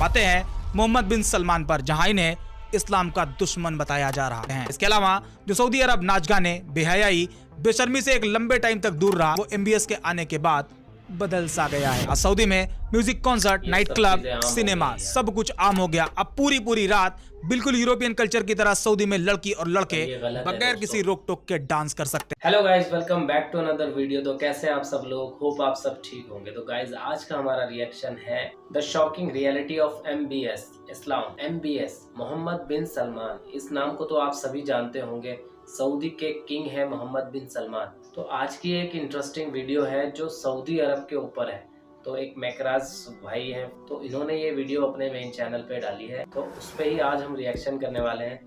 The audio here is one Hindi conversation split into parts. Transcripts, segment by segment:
अब आते हैं मोहम्मद बिन सलमान पर, जहां इन्हें इस्लाम का दुश्मन बताया जा रहा है। इसके अलावा जो सऊदी अरब नाच गाने, बेहयाई, बेशर्मी से एक लंबे टाइम तक दूर रहा, वो MBS के आने के बाद बदल सा गया है। आज सऊदी में music concert, night club, cinema सब कुछ आम हो गया। अब पूरी रात बिल्कुल यूरोपियन कल्चर की तरह सऊदी में लड़की और लड़के बगैर किसी रोक टोक के डांस कर सकते हैं। Hello guys, welcome back to another video. तो कैसे आप सब लोग, होप आप सब ठीक होंगे। तो गाइस आज का हमारा रिएक्शन है the shocking reality of MBS Islam. MBS Mohammed bin Salman, इस नाम को तो आप सभी जानते होंगे। सऊदी के किंग है मोहम्मद बिन सलमान। तो आज की एक इंटरेस्टिंग वीडियो है जो सऊदी अरब के ऊपर है। तो एक मैकराज भाई हैं, तो इन्होंने ये वीडियो अपने मेन चैनल पे डाली है, तो उस पर ही आज हम रिएक्शन करने वाले हैं।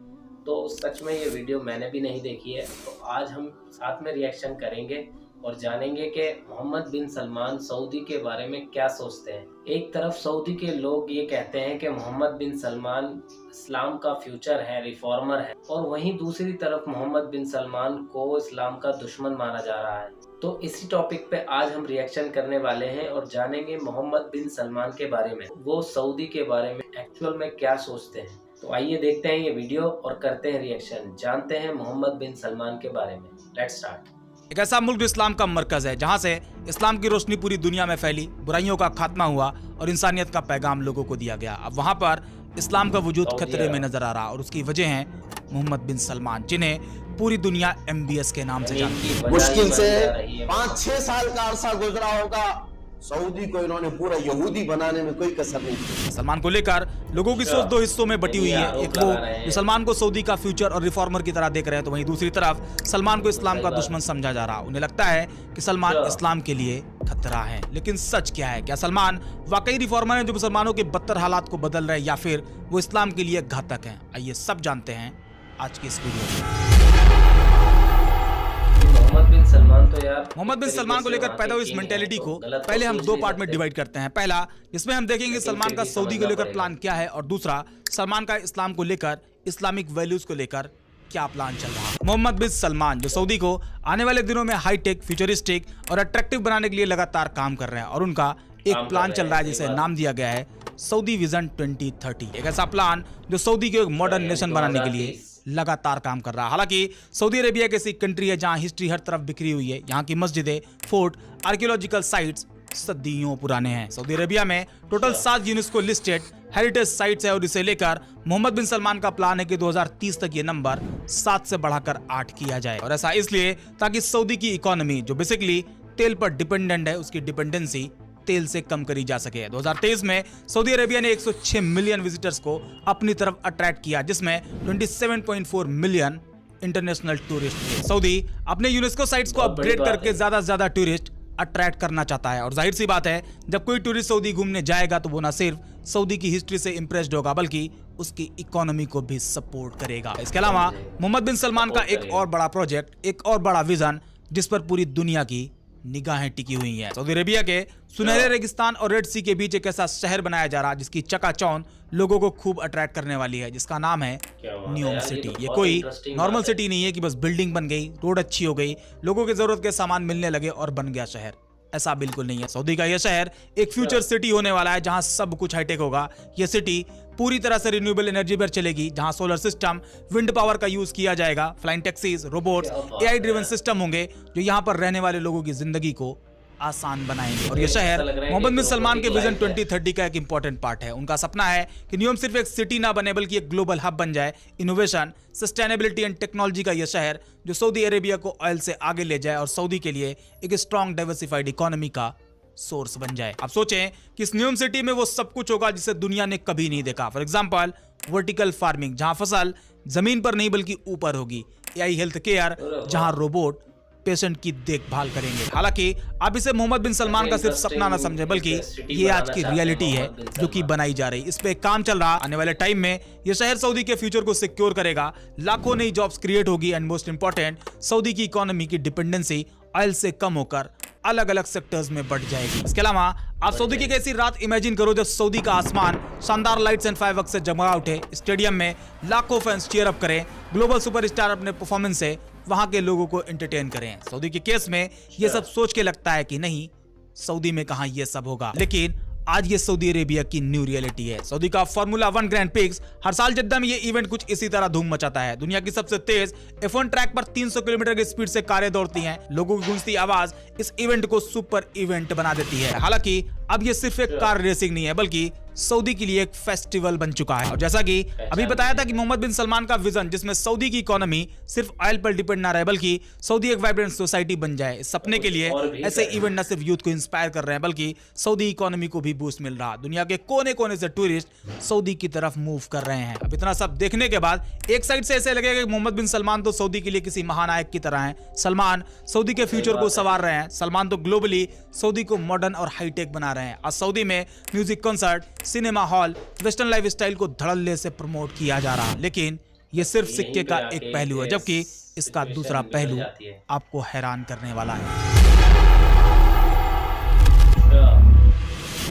तो सच में ये वीडियो मैंने भी नहीं देखी है, तो आज हम साथ में रिएक्शन करेंगे और जानेंगे कि मोहम्मद बिन सलमान सऊदी के बारे में क्या सोचते हैं। एक तरफ सऊदी के लोग ये कहते हैं कि मोहम्मद बिन सलमान इस्लाम का फ्यूचर है, रिफॉर्मर है, और वहीं दूसरी तरफ मोहम्मद बिन सलमान को इस्लाम का दुश्मन माना जा रहा है। तो इसी टॉपिक पे आज हम रिएक्शन करने वाले हैं और जानेंगे मोहम्मद बिन सलमान के बारे में, वो सऊदी के बारे में एक्चुअल में क्या सोचते हैं। तो आइए देखते हैं ये वीडियो और करते हैं रिएक्शन, जानते हैं मोहम्मद बिन सलमान के बारे में। Let's start. एक ऐसा मुल्क जो इस्लाम का मरकज है, जहां से इस्लाम की रोशनी पूरी दुनिया में फैली, बुराइयों का खात्मा हुआ और इंसानियत का पैगाम लोगों को दिया गया। अब वहां पर इस्लाम का वजूद खतरे में नजर आ रहा और उसकी वजह है मोहम्मद बिन सलमान, जिन्हें पूरी दुनिया MBS के नाम से जानती है। मुश्किल से 5-6 साल का अरसा गुजरा होगा, सऊदी को इन्होंने पूरा यहूदी बनाने में कोई कसर नहीं की। सलमान को लेकर लोगों की सोच दो हिस्सों में बटी हुई है। एक वो जो सलमान को सऊदी का फ्यूचर और रिफॉर्मर की तरह देख रहे हैं, तो वहीं दूसरी तरफ सलमान को इस्लाम का दुश्मन समझा जा रहा। उन्हें लगता है कि सलमान इस्लाम के लिए खतरा है। लेकिन सच क्या है? क्या सलमान वाकई रिफॉर्मर है जो मुसलमानों के बदतर हालात को बदल रहे हैं, या फिर वो इस्लाम के लिए घातक है? आइए सब जानते हैं आज की इस वीडियो में। मोहम्मद बिन सलमान को लेकर पैदा हुई इस मेंटेलिटी को पहले हम दो पार्ट में डिवाइड करते हैं। पहला, जिसमें हम देखेंगे सलमान का सऊदी को लेकर प्लान क्या है, और दूसरा, सलमान का इस्लाम को लेकर, इस्लामिक वैल्यूज को लेकर क्या प्लान चल रहा है। मोहम्मद बिन सलमान जो सऊदी को आने वाले दिनों में हाईटेक, फ्यूचरिस्टिक और अट्रैक्टिव बनाने के लिए लगातार काम कर रहे हैं, और उनका एक प्लान चल रहा है जिसे नाम दिया गया है सऊदी विजन 2030। एक ऐसा प्लान जो सऊदी को एक मॉडर्न नेशन बनाने के लिए लगातार काम कर रहा है। हालांकि सऊदी अरेबिया एक ऐसी कंट्री है जहां हिस्ट्री हर तरफ बिखरी हुई है। यहाँ की मस्जिदें, फोर्ट, आर्कियोलॉजिकल साइट्स सदियों पुराने हैं। सऊदी अरेबिया में total 7 UNESCO listed heritage sites है, और इसे लेकर मोहम्मद बिन सलमान का प्लान है कि 2030 तक ये नंबर 7 से बढ़ाकर 8 किया जाए। और ऐसा इसलिए ताकि सऊदी की इकोनॉमी जो बेसिकली तेल पर डिपेंडेंट है, उसकी डिपेंडेंसी तेल से कम करी जा सके। 2023 में सऊदी अरेबिया ने 106 मिलियन विजिटर्स को अपनी तरफ अट्रैक्ट किया, जिसमें 27.4 मिलियन इंटरनेशनल टूरिस्ट थे। सऊदी अपने यूनेस्को साइट्स को अपग्रेड करके ज्यादा से ज्यादा टूरिस्ट अट्रैक्ट करना चाहता है, और जाहिर सी बात है जब कोई टूरिस्ट सऊदी घूमने जाएगा तो वो न सिर्फ सऊदी की हिस्ट्री से इंप्रेस्ड होगा, बल्कि उसकी इकोनॉमी को भी सपोर्ट करेगा। इसके अलावा मोहम्मद बिन सलमान का एक और बड़ा प्रोजेक्ट, एक और बड़ा विजन, जिस पर पूरी दुनिया की निगाहें टिकी हुई हैं। सऊदी अरेबिया के सुनहरे रेगिस्तान और रेड सी के बीच एक ऐसा शहर बनाया जा रहा है जिसकी चकाचौंध लोगों को खूब अट्रैक्ट करने वाली है, जिसका नाम है न्यूम सिटी। ये कोई नॉर्मल सिटी नहीं है कि बस बिल्डिंग बन गई, रोड अच्छी हो गई, लोगों के जरूरत के सामान मिलने लगे और बन गया शहर। ऐसा बिल्कुल नहीं है। सऊदी का यह शहर एक फ्यूचर सिटी होने वाला है जहां सब कुछ हाईटेक होगा। यह सिटी पूरी तरह से रिन्यूएबल एनर्जी पर चलेगी, जहां सोलर सिस्टम, विंड पावर का यूज किया जाएगा, flying taxis, robots, AI driven system होंगे जो यहां पर रहने वाले लोगों की जिंदगी को आसान बनाएंगे। और ये शहर मोहम्मद बिन सलमान के विजन 2030 का एक इंपॉर्टेंट पार्ट है। उनका सपना है कि न्यूम सिर्फ एक सिटी ना बने बल्कि एक ग्लोबल हब बन जाए। इनोवेशन, सस्टेनेबिलिटी एंड टेक्नोलॉजी का यह शहर जो सऊदी अरेबिया को ऑयल से आगे ले जाए और सऊदी के लिए एक स्ट्रॉन्ग डाइवर्सिफाइड इकोनॉमी का सोर्स बन जाए। अब सोचें कि इस न्यूम सिटी में वो सब कुछ होगा जिसे दुनिया ने कभी नहीं देखा। फॉर एग्जांपल वर्टिकल फार्मिंग, जहां फसल जमीन पर नहीं बल्कि ऊपर होगी। AI हेल्थ केयर, जहां रोबोट पेशेंट की देखभाल करेंगे। हालांकि आप इसे मोहम्मद बिन सलमान का सिर्फ सपना ना समझे, बल्कि ये आज की रियलिटी है जो कि बनाई जा रही। इस पे काम चल रहा। आने वाले टाइम में ये शहर सऊदी के फ्यूचर को सिक्योर करेगा, लाखों नई जॉब्स क्रिएट होगी, एंड मोस्ट इंपॉर्टेंट, सऊदी की इकोनॉमी की डिपेंडेंसी ऑयल से कम होकर अलग अलग सेक्टर्स में बढ़ जाएगी। इसके अलावा आप सऊदी की कैसी रात इमेजिन करो जब सऊदी का आसमान शानदार लाइट्स एंड फायरवर्क्स से जगमगा उठे, स्टेडियम में लाखों फैंस चीयर अप करें, ग्लोबल सुपरस्टार अपने परफॉर्मेंस से वहां के लोगों को एंटरटेन करें। सऊदी के केस में ये सब सोच के लगता है कि नहीं, सऊदी में कहां ये सब होगा। लेकिन आज ये सऊदी अरेबिया की न्यू रियलिटी है। सऊदी का फार्मूला 1 ग्रैंड प्रिक्स हर साल जद्दा में ये इवेंट कुछ इसी तरह धूम मचाता है। दुनिया की सबसे तेज F1 ट्रैक पर 300 किलोमीटर की स्पीड से कारें दौड़ती हैं। लोगों की गूंजती आवाज इस इवेंट को सुपर इवेंट बना देती है। हालांकि अब ये सिर्फ एक कार रेसिंग नहीं है बल्कि सऊदी के लिए एक फेस्टिवल बन चुका है। और जैसा कि अभी बताया था कि मोहम्मद बिन सलमान का विजन जिसमें सऊदी की इकोनॉमी सिर्फ ऑयल पर डिपेंड ना रहे बल्कि सऊदी एक वाइब्रेंट सोसाइटी बन जाए, इस सपने के लिए ऐसे इवेंट न सिर्फ यूथ को इंस्पायर कर रहे हैं बल्कि सऊदी इकोनॉमी को भी बूस्ट मिल रहा है। दुनिया के कोने कोने से टूरिस्ट सऊदी की तरफ मूव कर रहे हैं। अब इतना सब देखने के बाद एक साइड से ऐसे लगेगा कि मोहम्मद बिन सलमान तो सऊदी के लिए किसी महानायक की तरह हैं। सलमान सऊदी के फ्यूचर को संवार रहे हैं। सलमान तो ग्लोबली सऊदी को मॉडर्न और हाईटेक बना रहे हैं। आज सऊदी में music concert, cinema hall, western lifestyle को धड़ल्ले से प्रमोट किया जा रहा है। लेकिन ये सिर्फ सिक्के का एक पहलू है, जबकि इसका दूसरा पहलू आपको हैरान करने वाला है।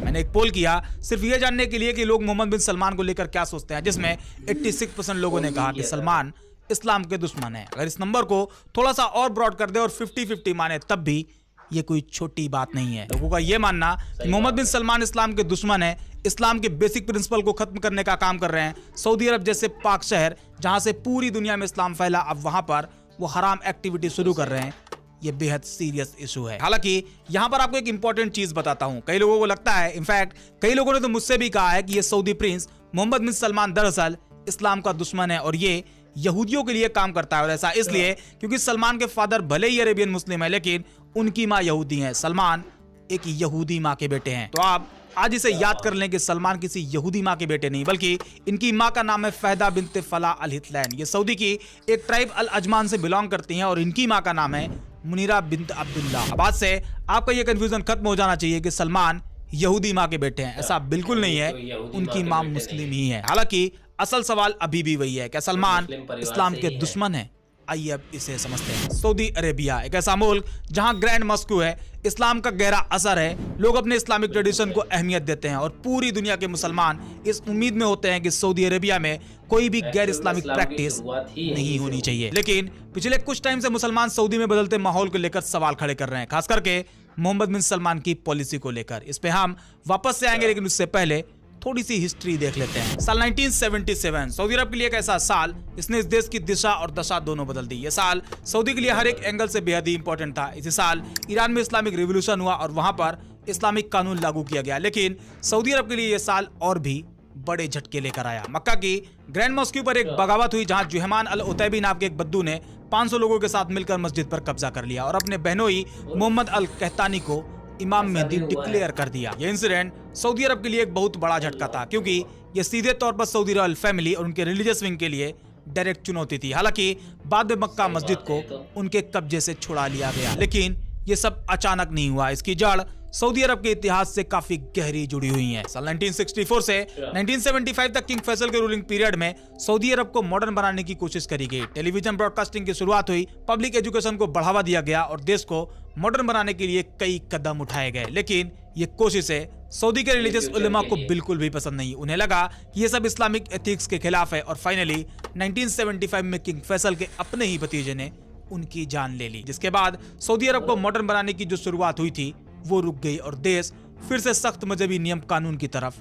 मैंने एक पोल किया सिर्फ ये जानने के लिए कि लोग मोहम्मद बिन सलमान को लेकर क्या सोचते हैं, जिसमें 86% लोगों ने कहा कि सलमान इस्लाम के दुश्मन है। अगर इस नंबर को थोड़ा सा और ब्रॉड कर दे और 50-50 माने तब भी ये कोई छोटी बात नहीं है। लोगों का ये मानना कि मोहम्मद बिन सलमान इस्लाम के दुश्मन है, इस्लाम के बेसिक प्रिंसिपल को खत्म करने का काम कर रहे हैं। सऊदी अरब जैसे पाक शहर जहां से पूरी दुनिया में इस्लाम फैला, अब वहां पर वो हराम एक्टिविटी शुरू कर रहे हैं। ये बेहद सीरियस इशू है। हालांकि यहां पर आपको एक इंपॉर्टेंट चीज बताता हूं। कई लोगों को लगता है, इनफैक्ट कई लोगों ने तो मुझसे भी कहा है कि ये Saudi Prince Mohammad bin Salman दरअसल इस्लाम का दुश्मन है और ये यहूदियों के लिए काम करता है। और ऐसा इसलिए क्योंकि सलमान के फादर भले ही अरेबियन मुस्लिम है लेकिन उनकी माँ यहूदी है। सलमान एक यहूदी माँ के बेटे हैं। तो आप आज इसे याद कर लें कि सलमान किसी यहूदी माँ के बेटे नहीं बल्कि इनकी माँ का नाम है फहदा बिन्त फला अल हितलैन। ये सऊदी की एक ट्राइब अल अजमान से बिलोंग करती हैं और इनकी माँ का नाम है मुनीरा बिन्त अब्दुल्ला। अब आज से आपका ये कंफ्यूजन खत्म हो जाना चाहिए कि सलमान यहूदी माँ के बेटे हैं। ऐसा बिल्कुल नहीं है, उनकी माँ मुस्लिम ही है। हालांकि असल सवाल अभी भी वही है, क्या सलमान इस्लाम के दुश्मन है? आइए अब इसे समझते हैं। सऊदी अरेबिया एक ऐसा मुल्क जहां ग्रैंड मॉस्को है, इस्लाम का गहरा असर है, लोग अपने इस्लामिक ट्रेडिशन को अहमियत देते हैं और पूरी दुनिया के मुसलमान इस उम्मीद में होते हैं कि सऊदी अरेबिया में कोई भी गैर इस्लामिक प्रैक्टिस नहीं होनी चाहिए। लेकिन पिछले कुछ टाइम से मुसलमान सऊदी में बदलते माहौल को लेकर सवाल खड़े कर रहे हैं, खास करके मोहम्मद बिन सलमान की पॉलिसी को लेकर। इस पे हम वापस से आएंगे, लेकिन उससे पहले थोड़ी सी हिस्ट्री देख लेते हैं। साल 1977 सऊदी अरब के लिए एक ऐसा साल इसने इस देश की दिशा और दशा दोनों बदल दी। ये साल सऊदी के लिए हर एक एंगल से बेहद ही इंपॉर्टेंट था। इसी साल ईरान में इस्लामिक रिवॉल्यूशन हुआ और वहां पर इस्लामिक कानून लागू किया गया। लेकिन सऊदी अरब के लिए यह साल और भी बड़े झटके लेकर आया। मक्का की ग्रैंड मॉस्क्यू पर एक बगावत हुई जहां जुहमान अल उतैबी नाम के एक बद्दू ने 500 लोगों के साथ मिलकर मस्जिद पर कब्जा कर लिया और अपने बहनोई मोहम्मद अल कहतानी को इमाम मेहदी डिक्लेयर कर दिया। यह इंसिडेंट सऊदी अरब के लिए एक बहुत बड़ा झटका था क्योंकि यह सीधे तौर पर सऊदी रॉयल फैमिली और उनके रिलीजियस विंग के लिए डायरेक्ट चुनौती थी। हालांकि बाद में मक्का मस्जिद को उनके कब्जे से छुड़ा लिया गया, लेकिन ये सब अचानक नहीं हुआ। इसकी जड़ सऊदी अरब के इतिहास से काफी गहरी जुड़ी हुई है। साल 1964 से 1975 तक किंग फैसल के रूलिंग पीरियड में सऊदी अरब को मॉडर्न बनाने की कोशिश करी गई। टेलीविजन ब्रॉडकास्टिंग की शुरुआत हुई, पब्लिक एजुकेशन को बढ़ावा दिया गया और देश को मॉडर्न बनाने के लिए कई कदम उठाए गए। लेकिन ये कोशिशें सऊदी के रिलीजियस उलेमा को बिल्कुल भी पसंद नहीं। उन्हें लगा कि ये सब इस्लामिक एथिक्स के खिलाफ है और फाइनली 1975 में किंग फैसल के अपने ही भतीजे ने उनकी जान ले ली, जिसके बाद सऊदी अरब को मॉडर्न बनाने की जो शुरुआत हुई थी वो रुक गई और देश फिर से सख्त मजहबी नियम कानून की तरफ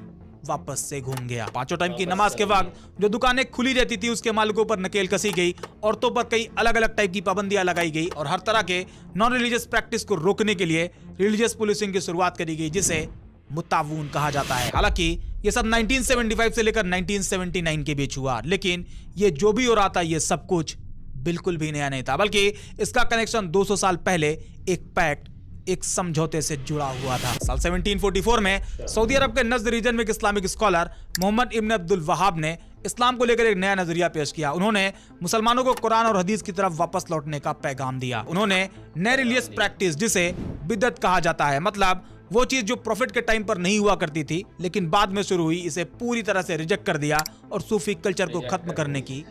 वापस से घूम गया। 5 टाइम की नमाज के वक्त जो दुकानें खुली रहती थी उसके मालिकों पर नकेल कसी गई, औरतों पर कई अलग अलग टाइप की पाबंदियां लगाई गई और हर तरह के नॉन रिलीजियस प्रैक्टिस को रोकने के लिए रिलीजियस पुलिसिंग की शुरुआत करी गई, जिसे मुतावून कहा जाता है। हालांकि ये सब 1975 से लेकर 1979 के बीच हुआ, लेकिन ये जो भी हो रहा था ये सब कुछ बिल्कुल भी नया नहीं था, बल्कि इसका कनेक्शन 200 साल पहले एक पैक्ट, एक समझौते से जुड़ा हुआ था। साल 1744 में सऊदी अरब के नज्द रीजन में एक इस्लामिक स्कॉलर मोहम्मद इब्न अब्दुल वहाब ने इस्लाम को लेकर एक नया नजरिया पेश किया। उन्होंने मुसलमानों को कुरान और हदीस की तरफ वापस लौटने का पैगाम दिया। उन्होंने नए रिलीजियस प्रैक्टिस, जिसे बिदअत कहा जाता है, मतलब वो चीज जो प्रॉफिट के टाइम पर नहीं हुआ करती थी लेकिन बाद में शुरू हुई, इसे पूरी तरह से रिजेक्ट कर दिया और सूफी कल्चर को खत्म करने की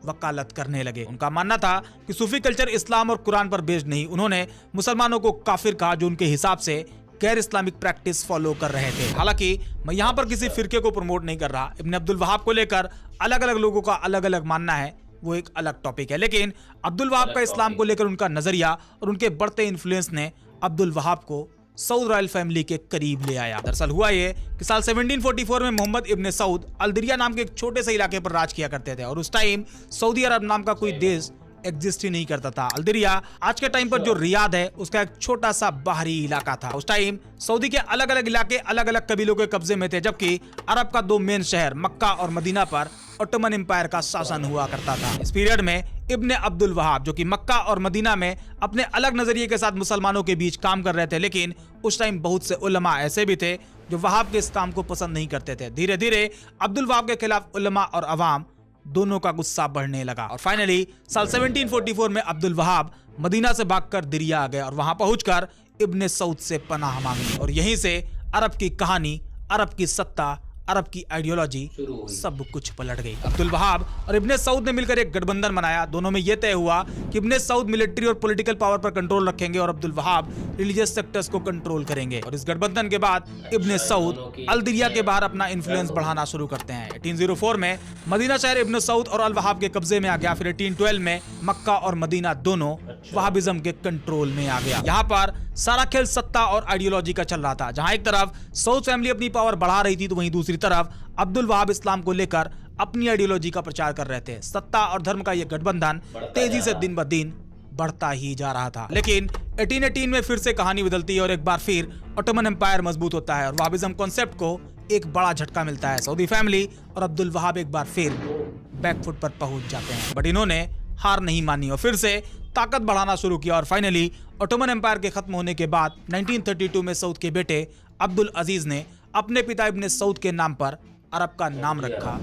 वकालत करने लगे। उनका मानना था कि सूफी कल्चर इस्लाम और कुरान पर बेस्ड नहीं। उन्होंने मुसलमानों को काफिर कहा जो उनके हिसाब से गैर इस्लामिक प्रैक्टिस फॉलो कर रहे थे। हालांकि मैं यहाँ पर किसी फिरके को प्रमोट नहीं कर रहा। इब्न अब्दुल वहाब को लेकर अलग अलग लोगों का अलग अलग मानना है, वो एक अलग टॉपिक है, लेकिन अब्दुल वहाब का इस्लाम को लेकर उनका नजरिया और उनके बढ़ते इन्फ्लुएंस ने अब्दुल वहाब को सऊद रॉयल फैमिली के करीब ले आया। दरअसल हुआ ये कि साल 1744 में मोहम्मद इब्ने सऊद अल्दरिया नाम के एक छोटे से इलाके पर राज किया करते थे और उस टाइम सऊदी अरब नाम का कोई देश एग्जिस्ट ही नहीं करता था। अल्दरिया आज के टाइम पर जो रियाद है उसका एक छोटा सा बाहरी इलाका था। उस टाइम सऊदी के अलग अलग इलाके अलग अलग कबीलों के कब्जे में थे, जबकि अरब का दो मेन शहर मक्का और मदीना पर ऑटोमन एम्पायर का शासन हुआ करता था। इस पीरियड में इब्ने अब्दुल वहाब जो कि मक्का और मदीना में अपने अलग नजरिए के साथ मुसलमानों के बीच काम कर रहे थे, लेकिन उस टाइम बहुत से उलमा ऐसे भी थे जो वहाब के इस काम को पसंद नहीं करते थे। धीरे धीरे अब्दुल वहाब के खिलाफ उलमा और अवाम दोनों का गुस्सा बढ़ने लगा और फाइनली साल 1744 में अब्दुल वहाब मदीना से भागकर दिरिया आ गए और वहां पहुंचकर इब्ने सऊद से पनाह मांगी और यहीं से अरब की कहानी, अरब की सत्ता, अरब की आइडियोलॉजी सब कुछ पलट गई। अब्दुल वहाब और इब्ने सऊद ने मिलकर एक गठबंधन बनाया। दोनों में यह तय हुआ कि इब्ने सऊद मिलिट्री और पॉलिटिकल पावर पर कंट्रोल रखेंगे और अब्दुल वहाब रिलीजियस सेक्टर्स को कंट्रोल करेंगे। और इस गठबंधन के बाद इब्ने सऊद अल्दरिया के बाहर अपना इन्फ्लुएंस बढ़ाना शुरू करते हैं। 1804 में मदीना शहर इब्ने सऊद और अल वहाब के कब्जे में आ गया। फिर 1812 में मक्का और मदीना दोनों वहाबिज्म के कंट्रोल में आ गया। यहाँ पर सारा खेल सत्ता और आइडियोलॉजी का चल रहा था। जहां एक तरफ सऊद फैमिली अपनी पावर बढ़ा रही थी तो वहीं दूसरी तरफ अब्दुल वहाब इस्लाम को लेकर अपनी आइडियोलॉजी का प्रचार कर रहे थे। सत्ता और धर्म का यह गठबंधन तेजी से दिन ब दिन बढ़ता ही जा रहा था। लेकिन 1818 में फिर से कहानी बदलती है और एक बार फिर ऑटोमन एम्पायर मजबूत होता है और वहाबिज्म कॉन्सेप्ट को एक बड़ा झटका मिलता है। सऊदी फैमिली और अब्दुल वहाब एक बार फिर बैकफुट पर पहुंच जाते हैं, बट इन्होंने हार नहीं मानी और फिर से ताकत बढ़ाना शुरू किया और फाइनली ऑटोमन एम्पायर के खत्म होने के बाद 1932 में सऊद के बेटे अब्दुल अजीज ने अपने पिता इब्ने सऊद के नाम पर अरब का नाम रखा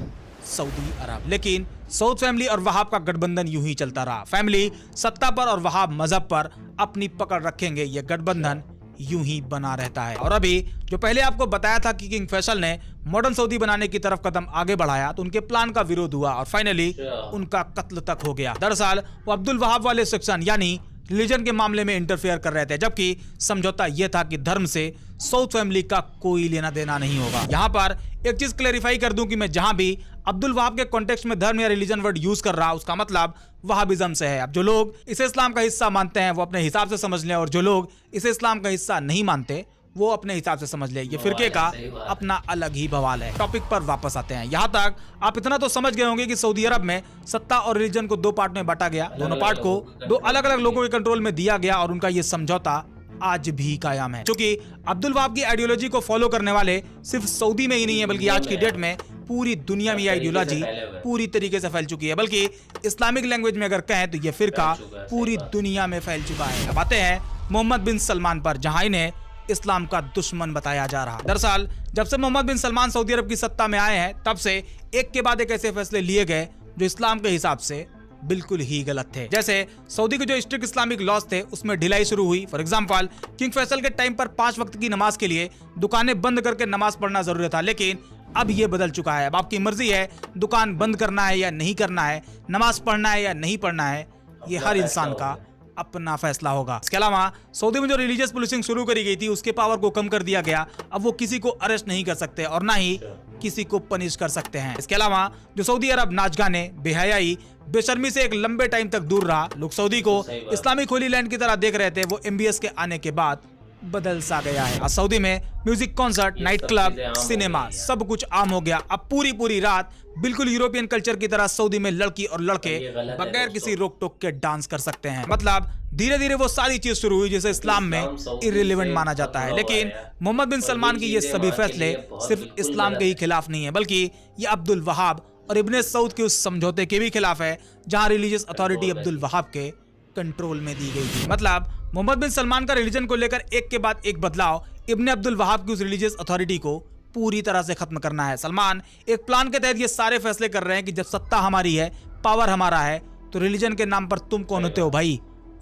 सऊदी अरब। लेकिन सऊद फैमिली और वहाब का गठबंधन यूं ही चलता रहा। फैमिली सत्ता पर और वहाब मजहब पर अपनी पकड़ रखेंगे, यह गठबंधन यूं ही बना रहता है। और अभी जो पहले आपको बताया था कि किंग फैसल ने मॉडर्न सऊदी बनाने की तरफ कदम आगे बढ़ाया तो उनके प्लान का विरोध हुआ और फाइनली उनका कत्ल तक हो गया। दरअसल वो अब्दुल वहाब वाले सेक्शन यानी रिलीजन के मामले में इंटरफेयर कर रहे थे, जबकि समझौता यह था कि धर्म से सऊद फैमिली का कोई लेना देना नहीं होगा। यहाँ पर एक चीज क्लैरिफाई कर दूं कि मैं जहां भी अब्दुल वहाब के कॉन्टेक्स्ट में धर्म या रिलीजन वर्ड यूज कर रहा उसका मतलब वहाबिज्म से है। अब जो लोग इसे इस्लाम का हिस्सा मानते हैं वो अपने हिसाब से समझ लें और जो लोग इसे इस्लाम का हिस्सा नहीं मानते वो अपने हिसाब से समझ ले। ये फिरके का अपना अलग ही बवाल है। टॉपिक पर वापस आते हैं। यहाँ तक आप इतना तो समझ गए होंगे कि सऊदी अरब में सत्ता और रिलीजन को दो पार्ट में बांटा गया। दोनों पार्ट को दो अलग अलग लोगों के कंट्रोल में दिया गया और उनका ये समझौता आज भी कायम है। क्योंकि अब्दुल वहाब की आइडियोलॉजी को फॉलो करने वाले सिर्फ सऊदी में ही नहीं है बल्कि आज की डेट में पूरी दुनिया में आइडियोलॉजी पूरी तरीके से फैल चुकी है। बल्कि इस्लामिक लैंग्वेज में अगर कहें तो ये फिरका पूरी दुनिया में फैल चुका है। अब आते हैं मोहम्मद बिन सलमान पर, जहां इन्हें इस्लाम का दुश्मन बताया जा रहा। दरअसल जब से मोहम्मद बिन सलमान सऊदी अरब की सत्ता में आए हैं तब से एक के बाद एक ऐसे फैसले लिए गए जो इस्लाम के हिसाब से बिल्कुल ही गलत थे। जैसे सऊदी के जो स्ट्रिक्ट इस्लामिक लॉज थे उसमें ढिलाई शुरू हुई। फॉर एग्जांपल किंग फैसल के टाइम पर 5 वक्त की नमाज के लिए दुकानें बंद करके नमाज पढ़ना जरूरी था, लेकिन अब ये बदल चुका है। अब आपकी मर्जी है दुकान बंद करना है या नहीं करना है, नमाज पढ़ना है या नहीं पढ़ना है, ये हर इंसान का अपना फैसला होगा। इसके अलावा सऊदी में जो रिलीजियस पुलिसिंग शुरू करी गई थी उसके पावर को कम कर दिया गया। अब वो किसी को अरेस्ट नहीं कर सकते और ना ही किसी को पनिश कर सकते हैं। इसके अलावा जो सऊदी अरब नाच गाने, बेहयाई, बेशर्मी से एक लंबे टाइम तक दूर रहा, लोग सऊदी को इस्लामिक होली लैंड की तरह देख रहे थे, वो MBS के आने के बाद बदल सा गया है। आज सऊदी में music concert, night club, cinema सब कुछ आम हो गया। अब पूरी रात बिल्कुल यूरोपियन कल्चर की तरह सऊदी में लड़की और लड़के बगैर किसी रोक टोक के डांस कर सकते हैं। मतलब धीरे धीरे वो सारी चीज शुरू हुई जिसे इस्लाम में इर्रिलेवेंट माना जाता है। लेकिन मोहम्मद बिन सलमान की ये सभी फैसले सिर्फ इस्लाम के ही खिलाफ नहीं है, बल्कि ये अब्दुल वहाब और इब्ने सऊद के उस समझौते के भी खिलाफ है जहां रिलीजियस अथॉरिटी अब्दुल वहाब के कंट्रोल में दी गई थी। मतलब मोहम्मद बिन सलमान का रिलीजन को लेकर एक के बाद एक बदलाव इब्ने अब्दुल वहाब की उस रिलीजियस अथॉरिटी को पूरी तरह से खत्म करना है। सलमान एक प्लान के तहत ये सारे फैसले कर रहे हैं कि जब सत्ता हमारी है, पावर हमारा है, तो रिलीजन के नाम पर तुम कौन होते हो भाई?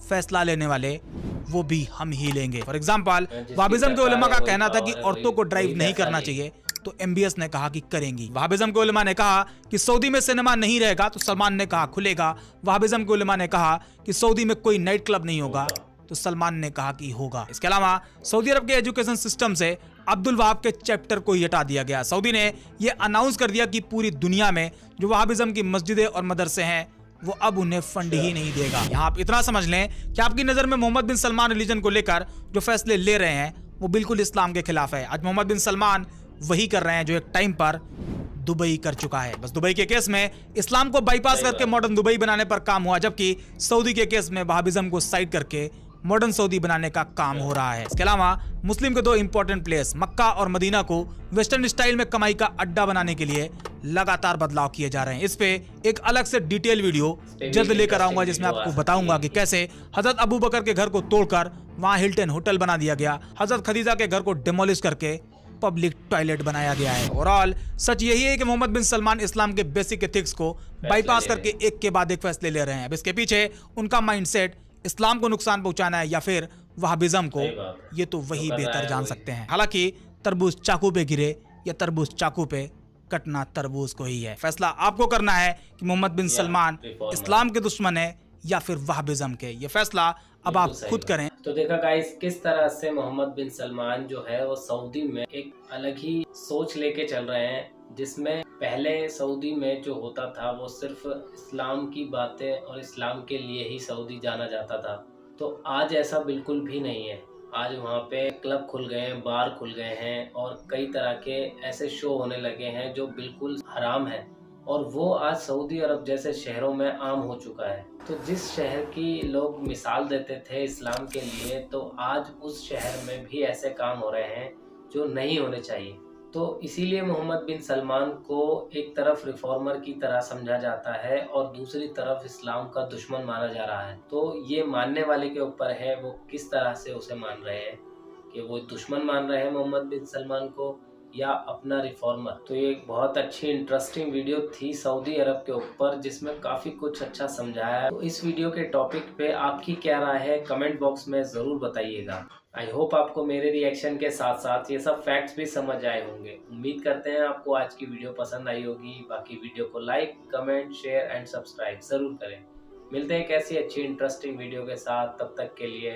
फैसला लेने वाले वो भी हम ही लेंगे। फॉर एग्जाम्पल वहाबिज्म के उलमा का कहना था कि औरतों को ड्राइव नहीं करना चाहिए, तो MBS ने कहा कि करेंगी। वहाबिज्म के उलमा ने कहा कि सऊदी में सिनेमा नहीं रहेगा, तो सलमान ने कहा खुलेगा। वहाबिज्म के उलमा ने कहा कि सऊदी में कोई नाइट क्लब नहीं होगा, तो सलमान ने कहा कि होगा। इसके अलावा सऊदी अरब के एजुकेशन सिस्टम से अब्दुल वहाब के चैप्टर को हटा दिया गया। सऊदी ने यह अनाउंस कर दिया कि पूरी दुनिया में जो वहाबिज्म की मस्जिदें और मदरसे हैं वो अब उन्हें फंड ही नहीं देगा। यहाँ आप इतना समझ लें कि आपकी नजर में मोहम्मद बिन सलमान रिलीजन को लेकर जो फैसले ले रहे हैं वो बिल्कुल इस्लाम के खिलाफ है। आज मोहम्मद बिन सलमान वही कर रहे हैं जो एक टाइम पर दुबई कर चुका है। बस दुबई के केस में इस्लाम को बाईपास करके मॉडर्न दुबई बनाने पर काम हुआ, जबकि सऊदी के केस में वहाबिज्म को साइड करके मॉडर्न सऊदी बनाने का काम हो रहा है। इसके अलावा मुस्लिम के दो इंपॉर्टेंट प्लेस मक्का और मदीना को वेस्टर्न स्टाइल में कमाई का अड्डा बनाने के लिए लगातार बदलाव किए जा रहे हैं। इस पे एक अलग से डिटेल वीडियो जल्द लेकर आऊंगा, जिसमें आपको बताऊंगा कि कैसे हजरत अबू बकर के घर को तोड़कर वहां हिल्टन होटल बना दिया गया, हजरत खदीजा के घर को डिमोलिश करके पब्लिक टॉयलेट बनाया गया है। ओवरऑल सच यही है कि मोहम्मद बिन सलमान इस्लाम के बेसिक एथिक्स को बाईपास करके एक के बाद एक फैसले ले रहे हैं। अब इसके पीछे उनका माइंडसेट इस्लाम को नुकसान पहुंचाना है या फिर वहाबिज्म को, ये तो वही बेहतर जान सकते हैं। हालांकि तरबूज चाकू पे गिरे या तरबूज चाकू पे कटना तरबूज को ही है। फैसला आपको करना है कि मोहम्मद बिन सलमान इस्लाम के दुश्मन है या फिर वहाबिज्म के। ये फैसला अब आप खुद करें। तो देखा गाइस किस तरह से मोहम्मद बिन सलमान जो है वो सऊदी में एक अलग ही सोच लेके चल रहे हैं, जिसमें पहले सऊदी में जो होता था वो सिर्फ इस्लाम की बातें और इस्लाम के लिए ही सऊदी जाना जाता था। तो आज ऐसा बिल्कुल भी नहीं है। आज वहाँ पे क्लब खुल गए हैं, बार खुल गए हैं और कई तरह के ऐसे शो होने लगे हैं जो बिल्कुल हराम है, और वो आज सऊदी अरब जैसे शहरों में आम हो चुका है। तो जिस शहर की लोग मिसाल देते थे इस्लाम के लिए, तो आज उस शहर में भी ऐसे काम हो रहे हैं जो नहीं होने चाहिए। तो इसीलिए मोहम्मद बिन सलमान को एक तरफ रिफॉर्मर की तरह समझा जाता है और दूसरी तरफ इस्लाम का दुश्मन माना जा रहा है। तो ये मानने वाले के ऊपर है वो किस तरह से उसे मान रहे हैं, कि वो दुश्मन मान रहे हैं मोहम्मद बिन सलमान को या अपना रिफॉर्मर। तो ये एक बहुत अच्छी इंटरेस्टिंग वीडियो थी सऊदी अरब के ऊपर, जिसमें काफ़ी कुछ अच्छा समझाया है। तो इस वीडियो के टॉपिक पे आपकी क्या राय है कमेंट बॉक्स में ज़रूर बताइएगा। आई होप आपको मेरे रिएक्शन के साथ साथ ये सब फैक्ट्स भी समझ आए होंगे। उम्मीद करते हैं आपको आज की वीडियो पसंद आई होगी। बाकी वीडियो को like, comment, share and subscribe ज़रूर करें। मिलते हैं एक ऐसी अच्छी इंटरेस्टिंग वीडियो के साथ, तब तक के लिए